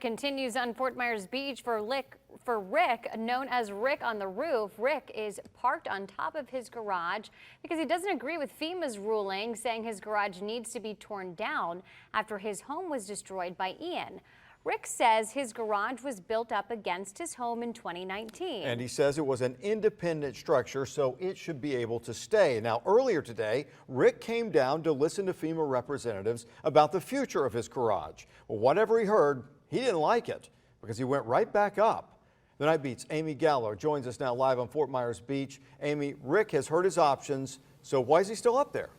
Continues on Fort Myers Beach for Rick, known as Rick on the Roof. Rick is parked on top of his garage because he doesn't agree with FEMA's ruling, saying his garage needs to be torn down after his home was destroyed by Ian. Rick says his garage was built up against his home in 2019. And he says it was an independent structure, so it should be able to stay. Now, earlier today, Rick came down to listen to FEMA representatives about the future of his garage. Well, whatever he heard, he didn't like it because he went right back up. The Night Beat's Amy Gallo joins us now live on Fort Myers Beach. Amy, Rick has heard his options, so why is he still up there?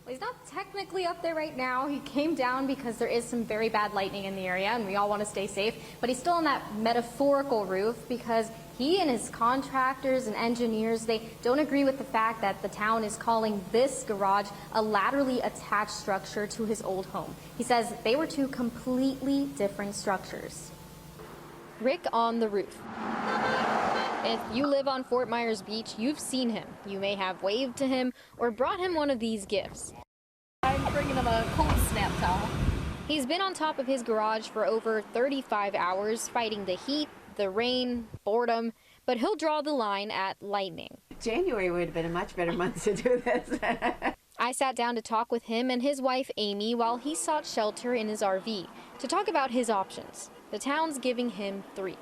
Well, he's not technically up there right now. He came down because there is some very bad lightning in the area and we all want to stay safe, but he's still on that metaphorical roof because he and his contractors and engineers, they don't agree with the fact that the town is calling this garage a laterally attached structure to his old home. He says they were two completely different structures. Rick on the roof. If you live on Fort Myers Beach, you've seen him. You may have waved to him or brought him one of these gifts. I'm bringing him a cold snap towel. He's been on top of his garage for over 35 hours, fighting the heat, the rain, boredom, but he'll draw the line at lightning. January would have been a much better month to do this. I sat down to talk with him and his wife, Amy, while he sought shelter in his RV to talk about his options. The town's giving him 3.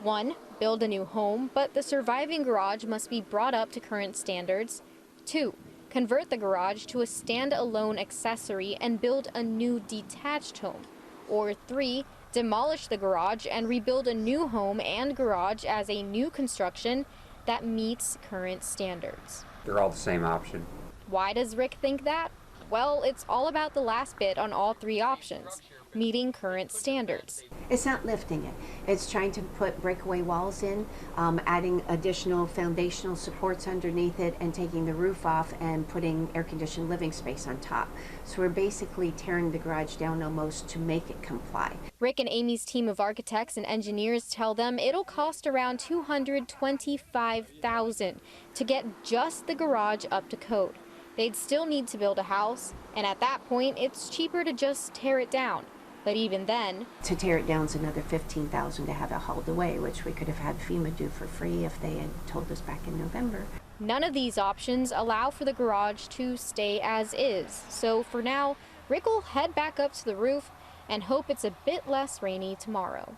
1, build a new home, but the surviving garage must be brought up to current standards. 2, convert the garage to a stand-alone accessory and build a new detached home. Or 3, demolish the garage and rebuild a new home and garage as a new construction that meets current standards. They're all the same option. Why does Rick think that? Well, it's all about the last bit on all 3 options, meeting current standards. It's not lifting it. It's trying to put breakaway walls in, adding additional foundational supports underneath it, and taking the roof off and putting air-conditioned living space on top. So we're basically tearing the garage down almost to make it comply. Rick and Amy's team of architects and engineers tell them it'll cost around $225,000 to get just the garage up to code. They'd still need to build a house, and at that point, it's cheaper to just tear it down. But even then, to tear it down is another $15,000 to have it hauled away, which we could have had FEMA do for free if they had told us back in November. None of these options allow for the garage to stay as is. So for now, Rick will head back up to the roof and hope it's a bit less rainy tomorrow.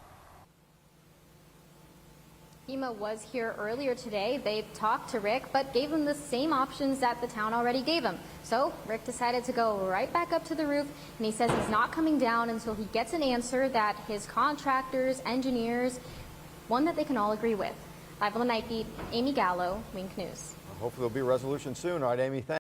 FEMA was here earlier today. They talked to Rick, but gave him the same options that the town already gave him. So Rick decided to go right back up to the roof, and he says he's not coming down until he gets an answer that his contractors, engineers, one that they can all agree with. Live on the Night Beat, Amy Gallo, Wink News. Hopefully there'll be a resolution soon. All right, Amy, thanks.